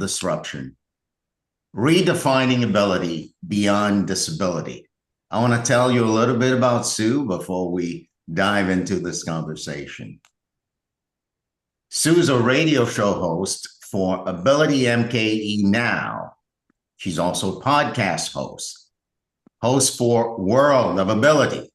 disruption, redefining ability beyond disability. I want to tell you a little bit about Sue before we dive into this conversation. Sue's a radio show host for AbilityMKE Now. She's also a podcast host for World of Ability,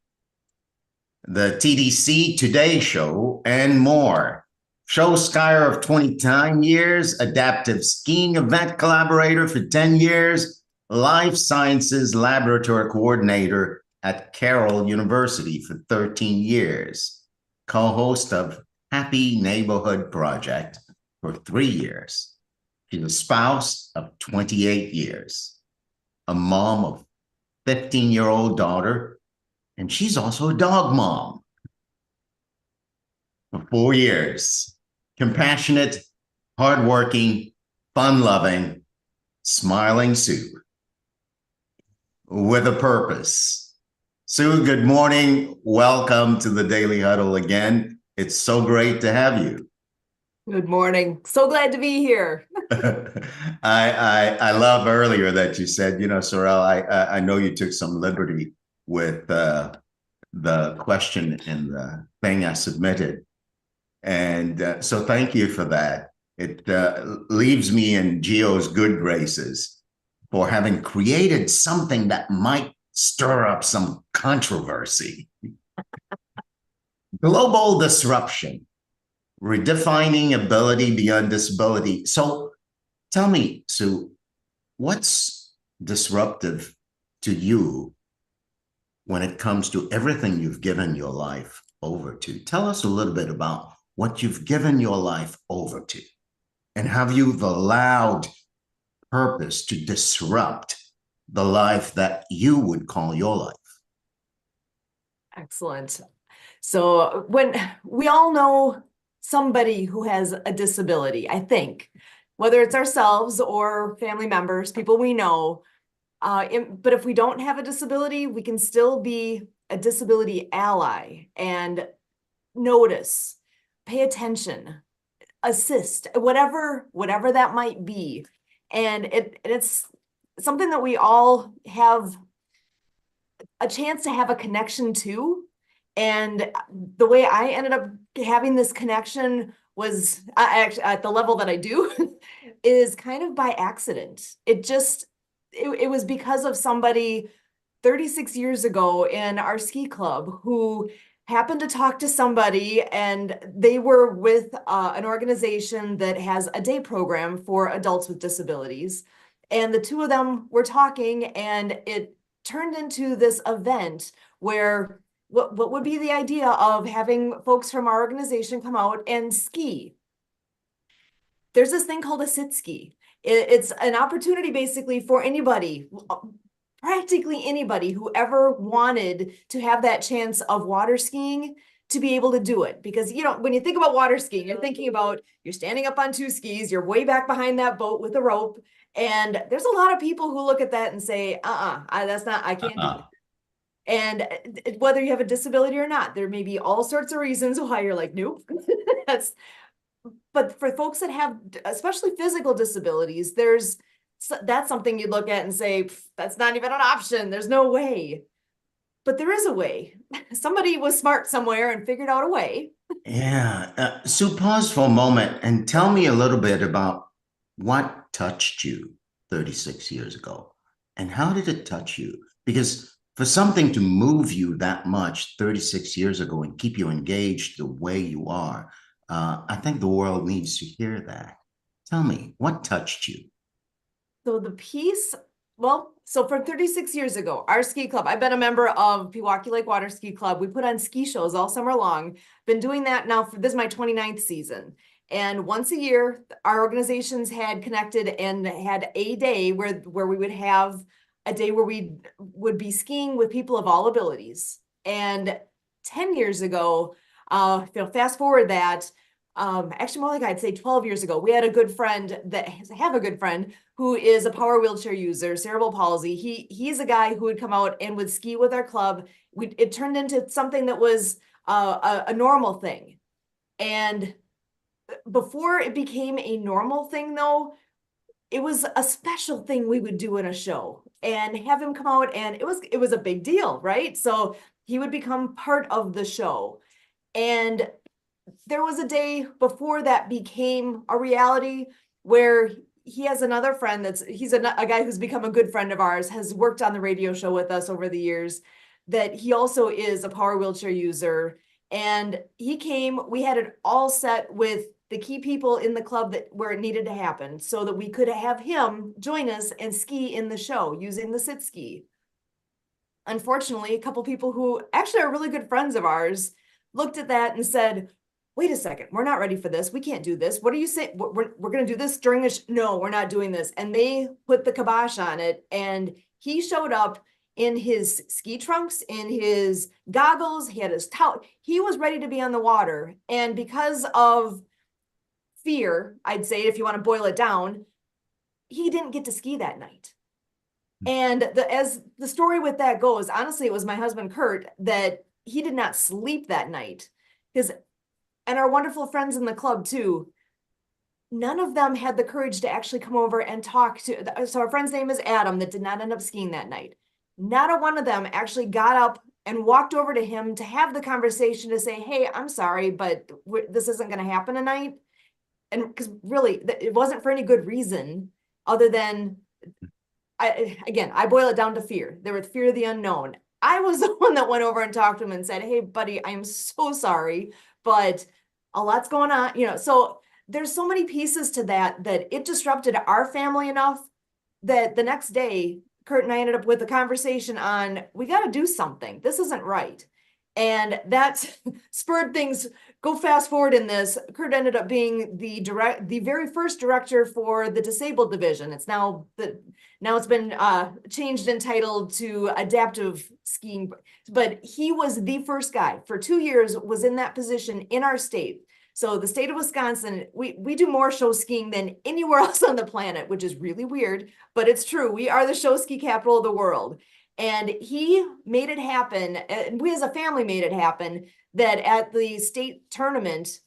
the TDC Today Show, and more. Show skier of 20 years, adaptive skiing event collaborator for 10 years, life sciences laboratory coordinator at Carroll University for 13 years, co-host of Happy Neighborhood Project for 3 years. She's a spouse of 28 years, a mom of 15-year-old daughter, and she's also a dog mom for 4 years. Compassionate, hardworking, fun-loving, smiling Sue with a purpose. Sue, good morning. Welcome to the Daily Huddle again. It's so great to have you. Good morning. So glad to be here. I love earlier that you said, Sorel, I know you took some liberty with the question and the thing I submitted. And so thank you for that. It leaves me in Geo's good graces for having created something that might stir up some controversy. Global disruption, redefining ability beyond disability. So tell me, Sue, what's disruptive to you when it comes to everything you've given your life over to? Tell us a little bit about what you've given your life over to, and have you allowed purpose to disrupt the life that you would call your life? Excellent. So when we all know somebody who has a disability, I think, whether it's ourselves or family members, people we know, but if we don't have a disability, we can still be a disability ally and notice, pay attention, assist, whatever that might be. And it's something that we all have a chance to have a connection to. And the way I ended up having this connection was actually at the level that I do is kind of by accident. It was because of somebody 36 years ago in our ski club who happened to talk to somebody, and they were with an organization that has a day program for adults with disabilities. And the two of them were talking, and it turned into this event where what would be the idea of having folks from our organization come out and ski. There's this thing called a sit ski. It's an opportunity basically for anybody, practically anybody who ever wanted to have that chance of water skiing to be able to do it. Because, when you think about water skiing, you're thinking about you're standing up on two skis, you're way back behind that boat with a rope. And there's a lot of people who look at that and say, I can't do that. And whether you have a disability or not, there may be all sorts of reasons why you're like, nope. But for folks that have, especially physical disabilities, that's something you look at and say, that's not even an option. There's no way. But there is a way. Somebody was smart somewhere and figured out a way. Yeah. Sue, pause for a moment and tell me a little bit about what touched you 36 years ago, and how did it touch you? Because for something to move you that much 36 years ago and keep you engaged the way you are, I think the world needs to hear that. Tell me, what touched you? So the piece, so from 36 years ago, our ski club, I've been a member of Pewaukee Lake Water Ski Club. We put on ski shows all summer long. Been doing that now this is my 29th season. And once a year, our organizations had connected and had a day where we would have a day where we would be skiing with people of all abilities. And 10 years ago, fast forward that, actually more like I'd say 12 years ago, we had a good friend who is a power wheelchair user, cerebral palsy. He's a guy who would come out and would ski with our club. It turned into something that was a normal thing. And before it became a normal thing though, it was a special thing we would do in a show and have him come out, and it was a big deal, right? So he would become part of the show. And there was a day before that became a reality where he has another friend he's a guy who's become a good friend of ours, has worked on the radio show with us over the years, that he also is a power wheelchair user. And he came, we had it all set with the key people in the club where it needed to happen so that we could have him join us and ski in the show using the sit ski. Unfortunately, a couple people who actually are really good friends of ours looked at that and said, wait a second, we're not ready for this. We can't do this. What are you saying? We're going to do this during this? No, we're not doing this. And they put the kibosh on it. And he showed up in his ski trunks, in his goggles, he had his towel. He was ready to be on the water. And because of fear, I'd say, if you want to boil it down, he didn't get to ski that night. And as the story with that goes, honestly, it was my husband, Kurt, that he did not sleep that night. And our wonderful friends in the club too, none of them had the courage to actually come over and talk to. So our friend's name is Adam, that did not end up skiing that night. Not a one of them actually got up and walked over to him to have the conversation to say, hey, I'm sorry, but this isn't going to happen tonight. And because really, it wasn't for any good reason other than, I boil it down to fear. There was fear of the unknown. I was the one that went over and talked to him and said, hey, buddy, I'm so sorry, but a lot's going on, so there's so many pieces to that it disrupted our family enough that the next day, Kurt and I ended up with a conversation on, we got to do something. This isn't right. And that spurred things. Go fast forward in this. Kurt ended up being the very first director for the disabled division. It's now it's been changed and titled to adaptive skiing, but he was the first guy for 2 years, was in that position in our state. So the state of Wisconsin, we do more show skiing than anywhere else on the planet, which is really weird, but it's true. We are the show ski capital of the world. And he made it happen, and we as a family made it happen, that at the state tournament,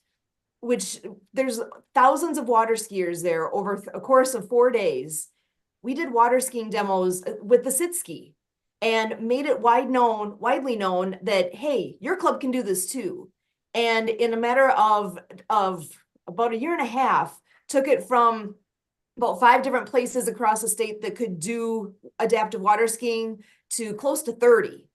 which there's thousands of water skiers there over a course of 4 days, we did water skiing demos with the sit ski and made it widely known that, hey, your club can do this too. And in a matter of about a year and a half, took it from about 5 different places across the state that could do adaptive water skiing to close to 30,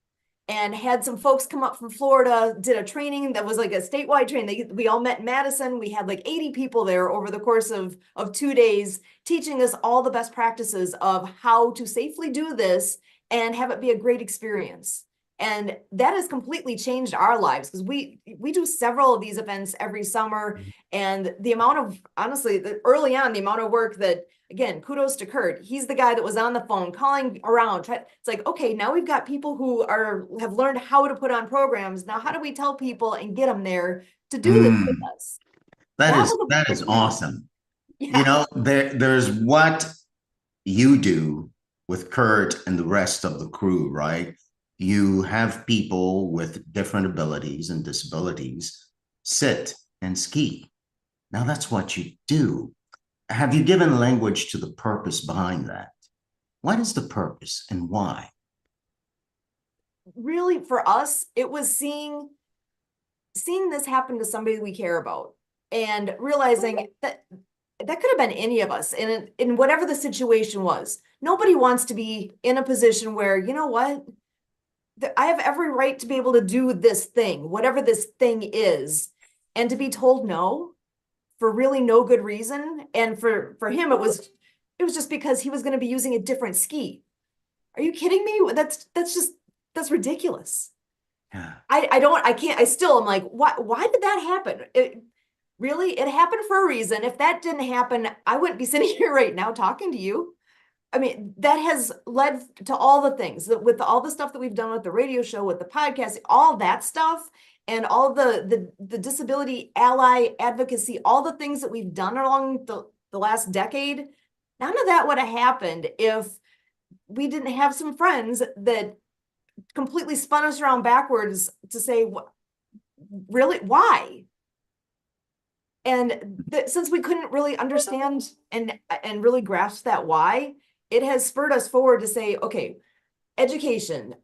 and had some folks come up from Florida, did a training that was like a statewide training. We all met in Madison. We had like 80 people there over the course of 2 days, teaching us all the best practices of how to safely do this and have it be a great experience. And that has completely changed our lives, because we do several of these events every summer. And the amount of, honestly, early on, the amount of work that, again, kudos to Kurt. He's the guy that was on the phone calling around. It's like, okay, now we've got people who have learned how to put on programs. Now, how do we tell people and get them there to do this with us? That is awesome. Yeah. There's what you do with Kurt and the rest of the crew, right? You have people with different abilities and disabilities sit and ski. Now that's what you do. Have you given language to the purpose behind that? What is the purpose and why? Really, for us, it was seeing this happen to somebody we care about, and realizing that could have been any of us in whatever the situation was. Nobody wants to be in a position where, you know what, I have every right to be able to do this thing, whatever this thing is, and to be told no for really no good reason. And for him, it was just because he was going to be using a different ski. Are you kidding me? That's ridiculous. Yeah. I still am like, why did that happen? It happened for a reason. If that didn't happen, I wouldn't be sitting here right now talking to you. I mean, that has led to all the things with all the stuff that we've done with the radio show, with the podcast, all that stuff, and all the disability ally advocacy, all the things that we've done along the last decade. None of that would have happened if we didn't have some friends that completely spun us around backwards to say, really, why? And since we couldn't really understand and really grasp that why, it has spurred us forward to say, okay, education,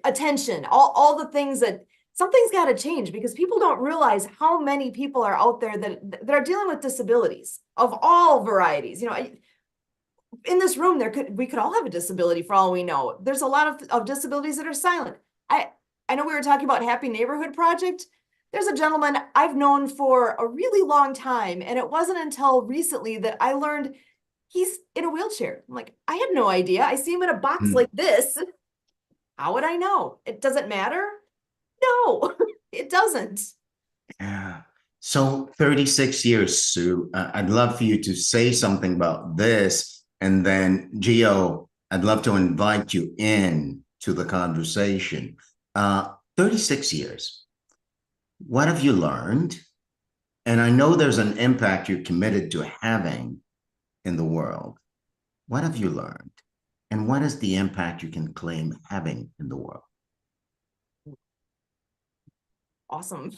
attention, all the things that something's got to change, because people don't realize how many people are out there that are dealing with disabilities of all varieties. You know, in this room, we could all have a disability for all we know. There's a lot of disabilities that are silent. I know we were talking about Happy Neighborhood Project. There's a gentleman I've known for a really long time, and it wasn't until recently that I learned he's in a wheelchair. I'm like, I had no idea. I see him in a box like this. How would I know? It doesn't matter? No, it doesn't. Yeah. So 36 years, Sue. I'd love for you to say something about this. And then, Gio, I'd love to invite you in to the conversation. 36 years. What have you learned? And I know there's an impact you're committed to having in the world. What have you learned? And what is the impact you can claim having in the world? Awesome.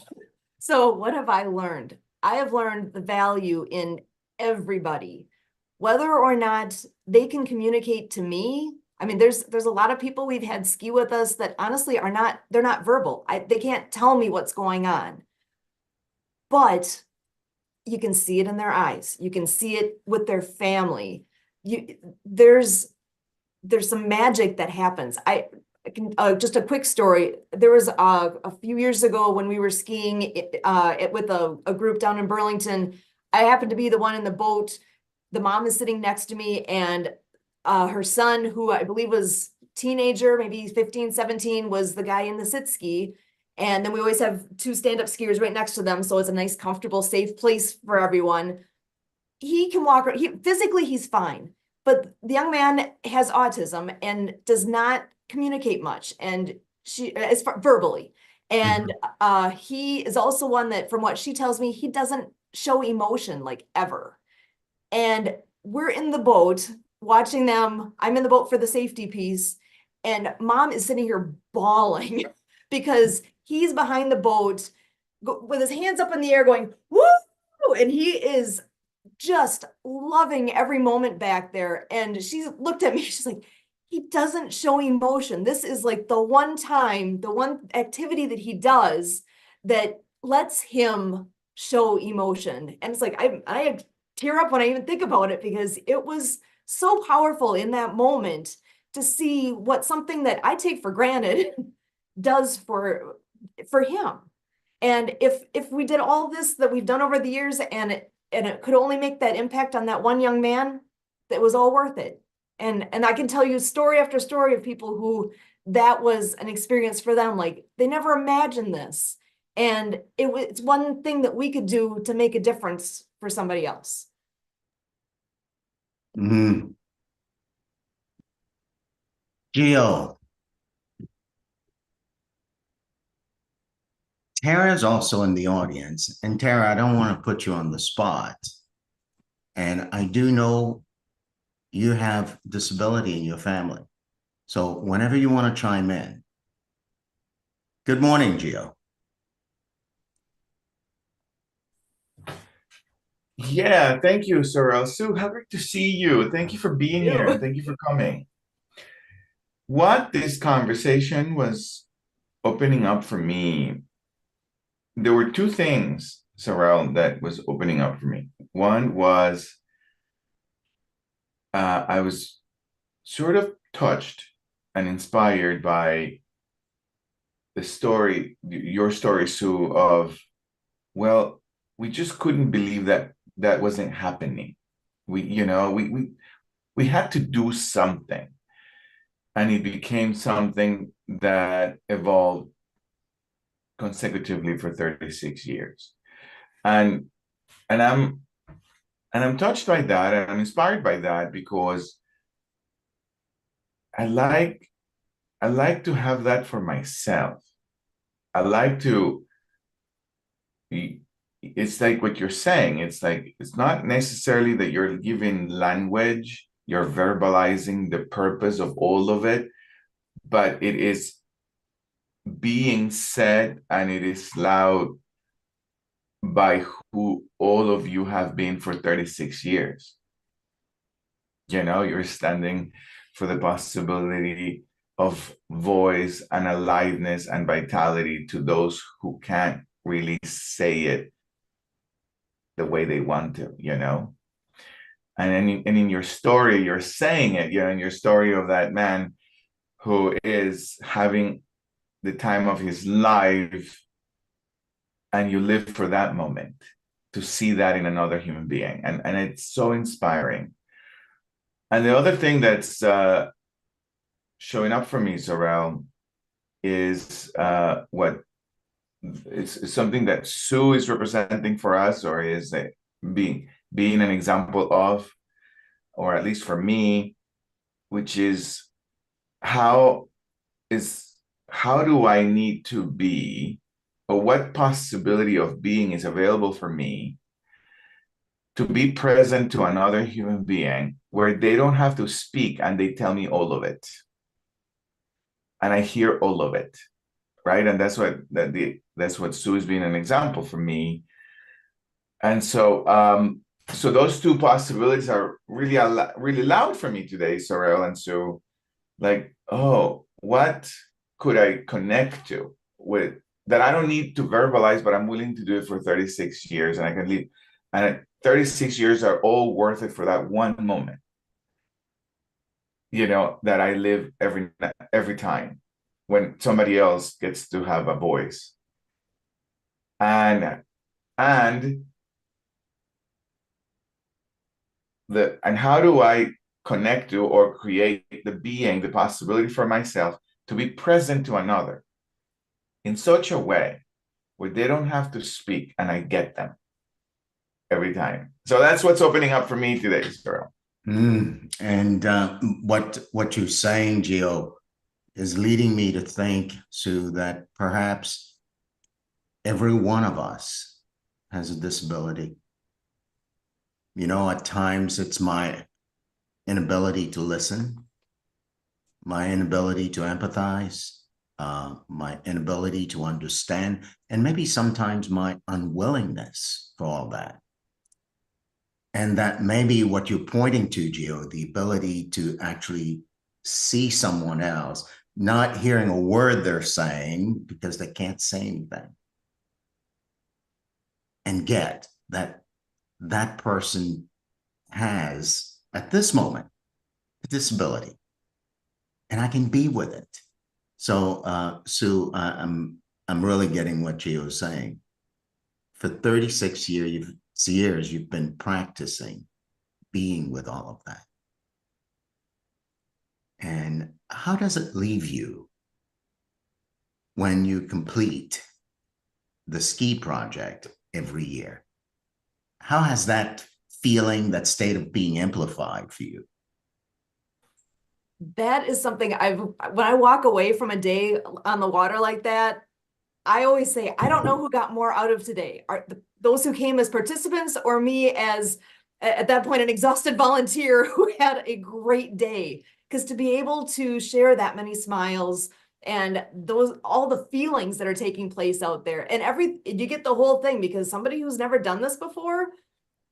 So what have I learned? I have learned the value in everybody, whether or not they can communicate to me. I mean, there's a lot of people we've had ski with us that honestly they're not verbal. They can't tell me what's going on, but you can see it in their eyes. You can see it with their family. There's some magic that happens. I can just a quick story. There was a few years ago when we were skiing with a group down in Burlington. I happened to be the one in the boat. The mom is sitting next to me, and her son, who I believe was teenager, maybe 15, 17, was the guy in the sit ski. And then we always have two stand-up skiers right next to them. So it's a nice, comfortable, safe place for everyone. He can walk, physically he's fine, but the young man has autism and does not communicate much, and as far verbally. And he is also one that, from what she tells me, he doesn't show emotion like ever. And we're in the boat watching them. I'm in the boat for the safety piece, and mom is sitting here bawling because he's behind the boat with his hands up in the air going, woo! And he is just loving every moment back there. And she looked at me, she's like, he doesn't show emotion. This is like the one activity that he does that lets him show emotion. And it's like, I tear up when I even think about it, because it was so powerful in that moment to see what something that I take for granted does for him. And if we did all this that we've done over the years, and it could only make that impact on that one young man, that was all worth it. And I can tell you story after story of people who that was an experience for them. Like, they never imagined this. And it's one thing that we could do to make a difference for somebody else. Mm-hmm. Gio, Tara is also in the audience. And Tara, I don't want to put you on the spot. And I do know you have disability in your family. So whenever you want to chime in. Good morning, Gio. Yeah, thank you, Sorrel. Sue, how great to see you. Thank you for being here. Thank you for coming. What this conversation was opening up for me, there were two things, Sorrel, that was opening up for me. One was I was sort of touched and inspired by the story, your story, Sue, of, well, we just couldn't believe that that wasn't happening. We had to do something, and it became something that evolved consecutively for 36 years. And I'm touched by that, and I'm inspired by that, because I like to have that for myself. I like to it's like what you're saying. It's like, it's not necessarily that you're giving language, you're verbalizing the purpose of all of it, but it is being said, and it is loud by who all of you have been for 36 years. You know, you're standing for the possibility of voice and aliveness and vitality to those who can't really say it the way they want to, you know. And in your story, you're saying it, you know, in your story of that man who is having the time of his life, and you live for that moment to see that in another human being. And it's so inspiring. And the other thing that's showing up for me, Sorel, is what it's something that Sue is representing for us, or is it being an example of, or at least for me, which is how do I need to be, or what possibility of being is available for me to be present to another human being where they don't have to speak and they tell me all of it. And I hear all of it, right? And that's what Sue is being an example for me. And so so those two possibilities are really loud for me today, Sorel and Sue. Like, oh, what could I connect to with that I don't need to verbalize, but I'm willing to do it for 36 years, and I can leave. And 36 years are all worth it for that one moment, you know, that I live every time when somebody else gets to have a voice. And how do I connect to or create the possibility for myself to be present to another in such a way where they don't have to speak and I get them every time. So that's what's opening up for me today, Carol. And what you're saying, Gio, is leading me to think, Sue, that perhaps every one of us has a disability. You know, at times it's my inability to listen, my inability to empathize, my inability to understand, and maybe sometimes my unwillingness for all that. And that maybe what you're pointing to, Gio, the ability to actually see someone else, not hearing a word they're saying because they can't say anything, and get that that person has, at this moment, a disability, and I can be with it. So, Sue, I'm really getting what Gio is saying. For 36 years, you've been practicing being with all of that. And how does it leave you when you complete the ski project every year? How has that feeling, that state of being amplified for you? That is something when I walk away from a day on the water like that, I always say, I don't know who got more out of today. Are those who came as participants, or me as, at that point, an exhausted volunteer who had a great day? Because to be able to share that many smiles and all the feelings that are taking place out there, and you get the whole thing, because somebody who's never done this before,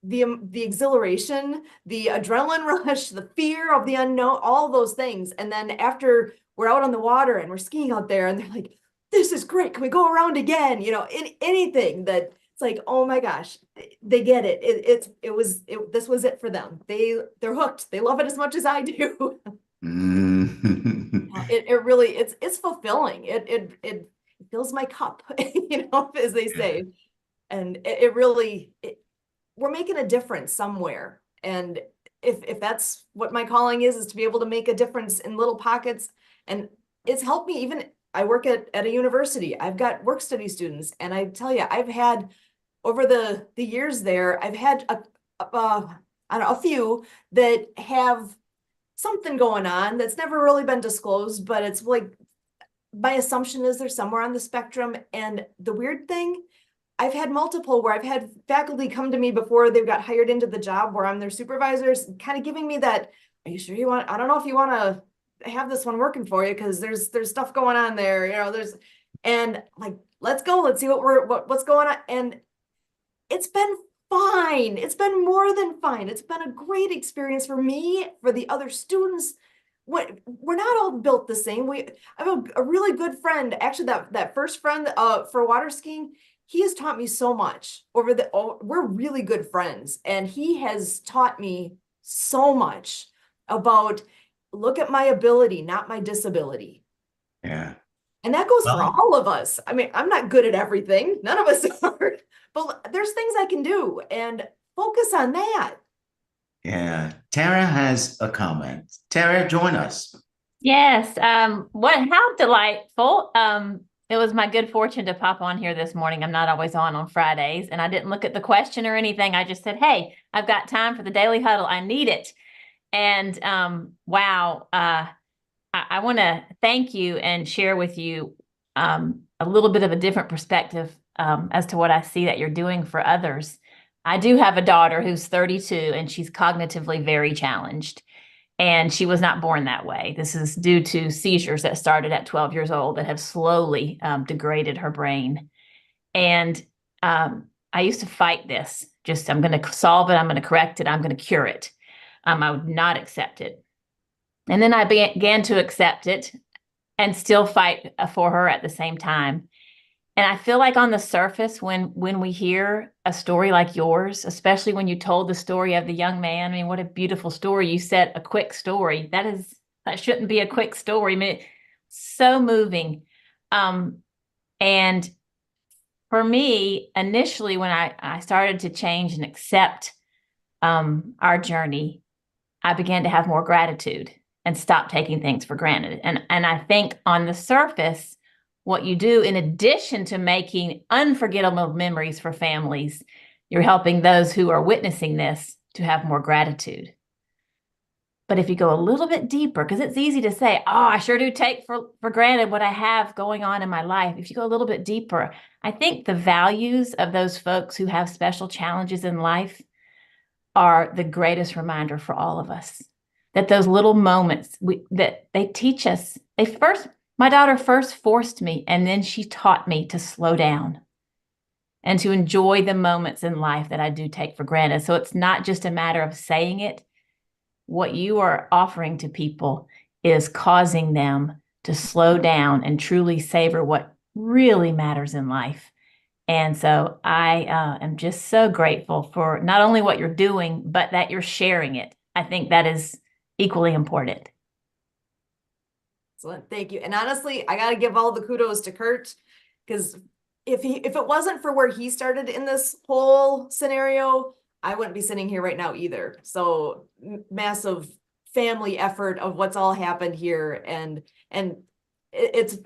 the exhilaration, the adrenaline rush, the fear of the unknown, all those things. And then after we're out on the water and we're skiing out there, and they're like, this is great, can we go around again? You know, anything that it's like, oh my gosh, they get it. This was it for them. They're hooked. They love it as much as I do. It really, it's fulfilling. It fills my cup, you know, as they say. And it really, we're making a difference somewhere. And if that's what my calling is to be able to make a difference in little pockets. And it's helped me. Even I work at a university. I've got work study students, and I tell you, I've had over the years there, I've had a few that have something going on that's never really been disclosed, but it's like, my assumption is they're somewhere on the spectrum. And the weird thing, I've had multiple where I've had faculty come to me before they've got hired into the job where I'm their supervisors, kind of giving me that, are you sure I don't know if you want to have this one working for you, because there's stuff going on there, you know, and like, let's go, let's see what's going on. And it's been fine. It's been more than fine. It's been a great experience for me, for the other students. We're not all built the same. I have a really good friend, actually that first friend for water skiing. He has taught me so much we're really good friends, and he has taught me so much about look at my ability, not my disability. Yeah. And that goes for Well, all of us. I mean, I'm not good at everything. None of us are, but there's things I can do, and focus on that. yeah. Tara has a comment. Tara, join us. Yes. How delightful. It was my good fortune to pop on here this morning. I'm not always on Fridays, and I didn't look at the question or anything. I just said, hey, I've got time for the Daily Huddle. I need it. And wow, I want to thank you and share with you a little bit of a different perspective as to what I see that you're doing for others. I do have a daughter who's 32, and she's cognitively very challenged. And she was not born that way. This is due to seizures that started at 12 years old that have slowly degraded her brain. And I used to fight this. Just, I'm going to solve it. I'm going to correct it. I'm going to cure it. I would not accept it. And then I began to accept it and still fight for her at the same time. And I feel like on the surface, when we hear a story like yours, especially when you told the story of the young man, I mean, what a beautiful story. You said a quick story. That shouldn't be a quick story. I mean, so moving. And for me, initially, when I started to change and accept our journey, I began to have more gratitude and stop taking things for granted. And I think on the surface, what you do, in addition to making unforgettable memories for families, you're helping those who are witnessing this to have more gratitude. But if you go a little bit deeper, because it's easy to say, oh, I sure do take for granted what I have going on in my life. If you go a little bit deeper, I think the values of those folks who have special challenges in life are the greatest reminder for all of us. That those little moments that they teach us, my daughter first forced me, and then she taught me to slow down and to enjoy the moments in life that I do take for granted. So it's not just a matter of saying it. What you are offering to people is causing them to slow down and truly savor what really matters in life. And so I am just so grateful for not only what you're doing, but that you're sharing it. I think that is equally important. Excellent. Thank you. And honestly, I got to give all the kudos to Kurt, because if it wasn't for where he started in this whole scenario, I wouldn't be sitting here right now either. So massive family effort of what's all happened here. And it's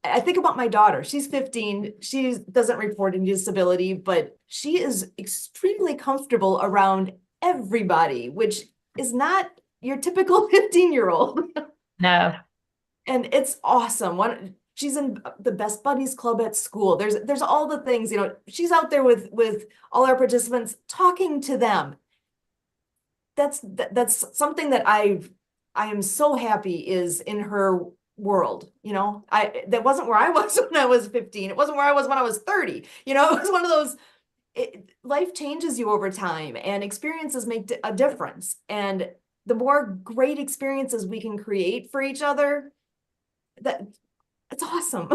I think about my daughter. She's 15. She doesn't report any disability, but she is extremely comfortable around everybody, which is not your typical 15-year-old. No. And it's awesome. She's in the best buddies club at school. There's all the things, she's out there with all our participants, talking to them. That's something that I am so happy is in her world. That wasn't where I was when I was 15. It wasn't where I was when I was 30. It was one of those, life changes you over time, and experiences make a difference. And the more great experiences we can create for each other, it's awesome.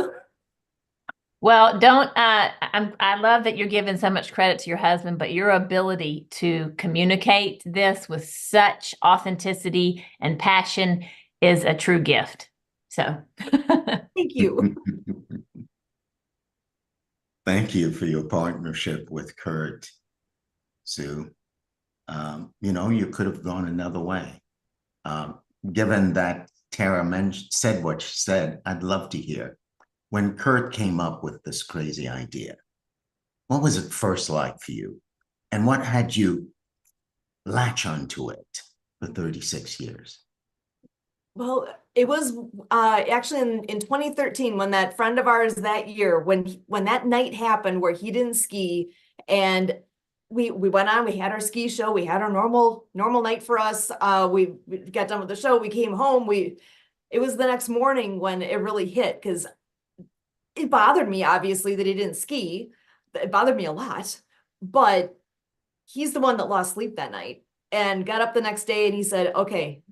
Well, I love that you're giving so much credit to your husband, but your ability to communicate this with such authenticity and passion is a true gift. So Thank you. Thank you for your partnership with Kurt, Sue. You could have gone another way. Given that Tara said what she said, I'd love to hear. When Kurt came up with this crazy idea, what was it first like for you? And what had you latch onto it for 36 years? Well, it was actually in 2013 when that friend of ours that year, when that night happened where he didn't ski, and we went on, we had our ski show, we had our normal night for us. We got done with the show, we came home, it was the next morning when it really hit, because it bothered me, obviously, that he didn't ski. It bothered me a lot. but he's the one that lost sleep that night and got up the next day and he said, okay,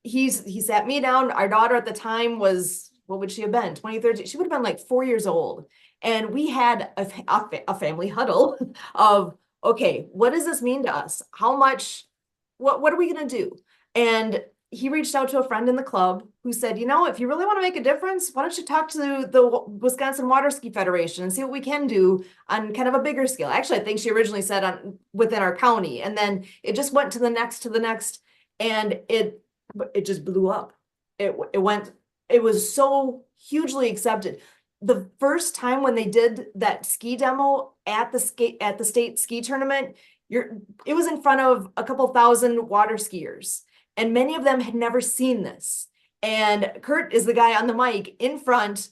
he sat me down. Our daughter at the time was, what would she have been? 2013. She would have been like 4 years old. And we had a family huddle of, okay, what does this mean to us? How much, what are we going to do? And he reached out to a friend in the club who said, you know, if you really want to make a difference, why don't you talk to the Wisconsin Water Ski Federation and see what we can do on kind of a bigger scale. Actually, I think she originally said within our county, and then it just went to the next, and it just blew up. It was so hugely accepted. The first time when they did that ski demo at the state ski tournament, it was in front of a couple thousand water skiers. And many of them had never seen this. And Kurt is the guy on the mic in front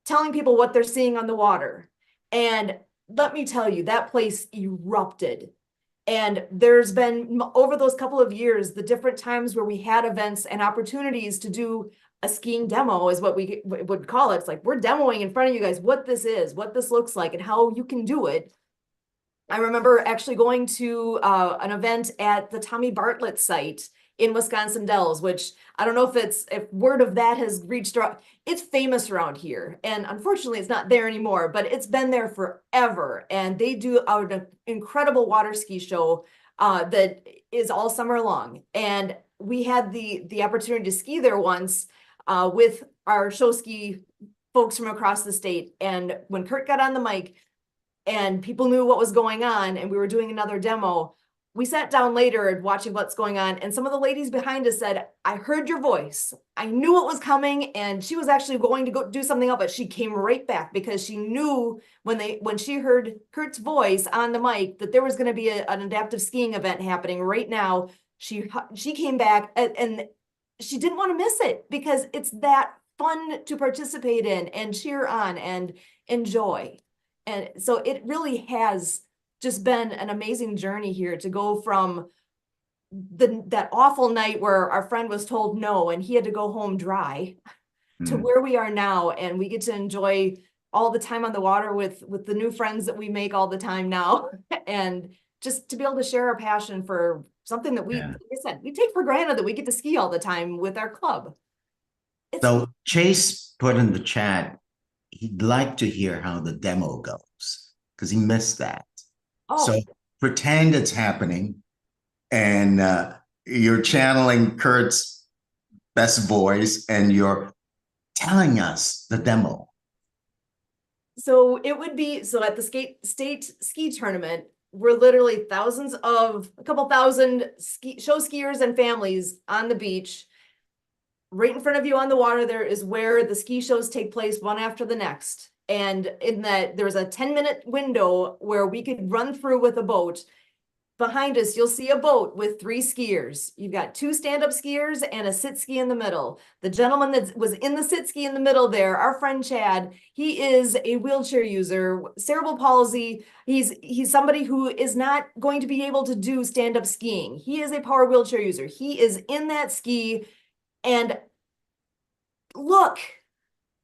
telling people what they're seeing on the water. And let me tell you, that place erupted. And there's been, over those couple of years, the different times where we had events and opportunities to do a skiing demo is what we would call it. It's like, we're demoing in front of you guys what this is, what this looks like, and how you can do it. I remember actually going to an event at the Tommy Bartlett site in Wisconsin Dells, which I don't know if word of that has reached out. It's famous around here. And unfortunately, it's not there anymore, but it's been there forever. And they do an incredible water ski show that is all summer long. And we had the opportunity to ski there once with our show ski folks from across the state. And when Kurt got on the mic and people knew what was going on and we were doing another demo, we sat down later watching what's going on, and some of the ladies behind us said, I heard your voice. I knew it was coming, and she was actually going to go do something else, but she came right back because she knew when she heard Kurt's voice on the mic that there was going to be an adaptive skiing event happening right now. She came back and she didn't want to miss it because it's that fun to participate in and cheer on and enjoy. And so it really has just been an amazing journey here to go from that awful night where our friend was told no and he had to go home dry to where we are now, and we get to enjoy all the time on the water with the new friends that we make all the time now, and just to be able to share our passion for something that like I said, we take for granted that we get to ski all the time with our club. So Chase put in the chat, he'd like to hear how the demo goes because he missed that. Oh. So pretend it's happening and you're channeling Kurt's best voice and you're telling us the demo. So it would be, at the state ski tournament, we're literally a couple thousand show skiers and families on the beach. Right in front of you on the water there is where the ski shows take place, one after the next. And in that, there was a 10-minute window where we could run through with a boat. Behind us, you'll see a boat with 3 skiers. You've got 2 stand-up skiers and a sit ski in the middle. The gentleman that was in the sit ski in the middle there, our friend Chad, he is a wheelchair user, cerebral palsy. He's somebody who is not going to be able to do stand-up skiing. He is a power wheelchair user. He is in that ski, and look,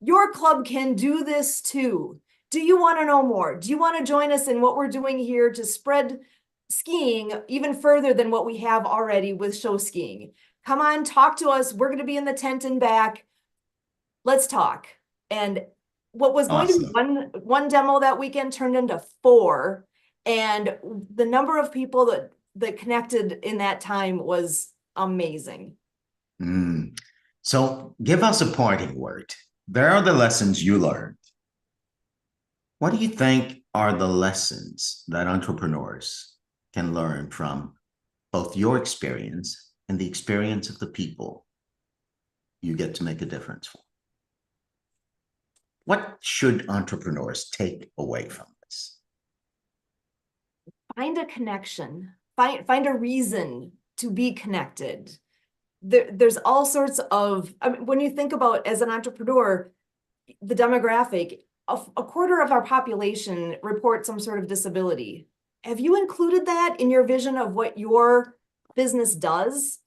your club can do this too. Do you want to know more? Do you want to join us in what we're doing here to spread skiing even further than what we have already with show skiing? Come on, talk to us. We're going to be in the tent and back. Let's talk. And what was going to be one demo that weekend turned into 4. And the number of people that connected in that time was amazing. So give us a parting word. There are the lessons you learned. What do you think are the lessons that entrepreneurs can learn from both your experience and the experience of the people you get to make a difference for? What should entrepreneurs take away from this? Find a connection. Find a reason to be connected. There's all sorts of, when you think about as an entrepreneur, the demographic, a quarter of our population report some sort of disability. Have you included that in your vision of what your business does?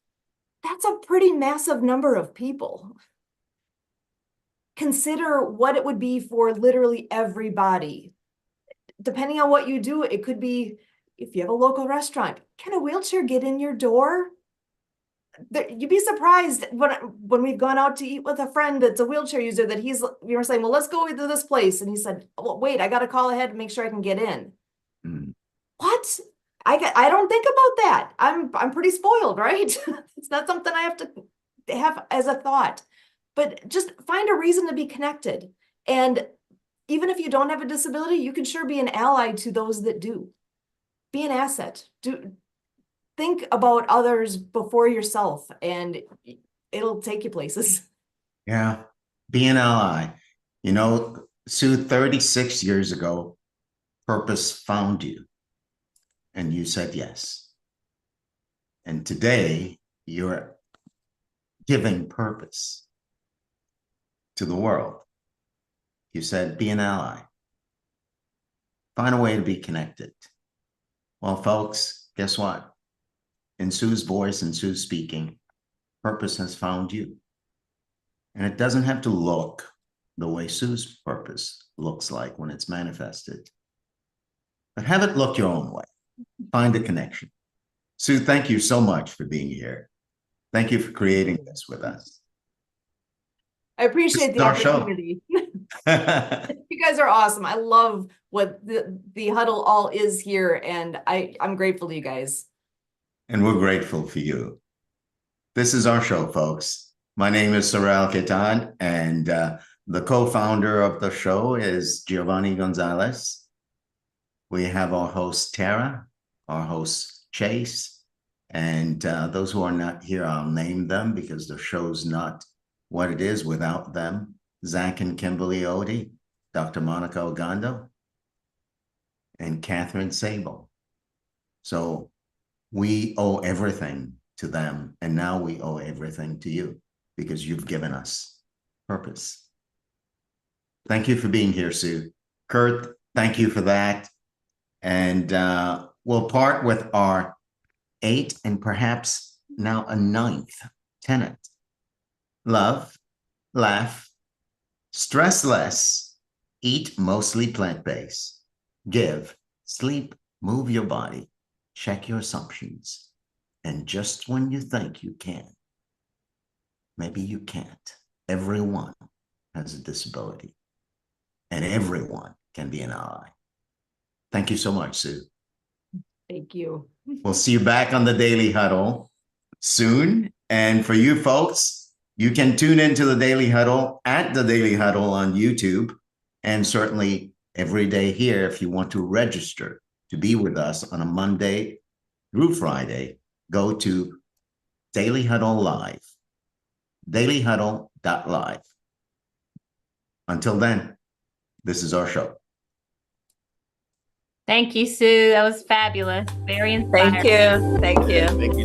That's a pretty massive number of people. Consider what it would be for literally everybody depending on what you do, it could be, if you have a local restaurant, can a wheelchair get in your door? You'd be surprised when we've gone out to eat with a friend that's a wheelchair user, that we were saying, well, let's go to this place. And he said, well, wait, I got to call ahead and make sure I can get in. Mm. What? I don't think about that. I'm pretty spoiled, right? It's not something I have to have as a thought, but just find a reason to be connected. And even if you don't have a disability, you can sure be an ally to those that do. Be an asset. Think about others before yourself, and it'll take you places. Yeah, be an ally. You know, Sue, 36 years ago, purpose found you, and you said yes. And today, you're giving purpose to the world. You said, be an ally. Find a way to be connected. Well, folks, guess what? In Sue's voice and Sue's speaking, purpose has found you. And it doesn't have to look the way Sue's purpose looks like when it's manifested. But have it look your own way. Find a connection. Sue, thank you so much for being here. Thank you for creating this with us. I appreciate the Our show. opportunity. You guys are awesome. I love what the huddle all is here, and I'm grateful to you guys. And we're grateful for you. This is our show, folks. My name is Sueroskopf, and the co-founder of the show is Giovanni Gonzalez. We have our host, Tara, our host, Chase, and those who are not here, I'll name them because the show's not what it is without them. Zach and Kimberly Odie, Dr. Monica Ogando, and Catherine Sable. So we owe everything to them, and now we owe everything to you because you've given us purpose. Thank you for being here, Sue. Kurt, thank you for that. And we'll part with our 8th and perhaps now a 9th tenet. Love, laugh, stress less, eat mostly plant-based, give, sleep, move your body, check your assumptions, and just when you think you can, maybe you can't. Everyone has a disability, and everyone can be an ally. Thank you so much, Sue. Thank you. We'll see you back on the Daily Huddle soon. And for you folks, you can tune into the Daily Huddle at the Daily Huddle on YouTube, and certainly every day here if you want to register to be with us on a Monday through Friday. Go to Daily Huddle Live, dailyhuddle.live. Until then, this is our show. Thank you, Sue. That was fabulous. Very inspiring. Thank you. Thank you. Thank you.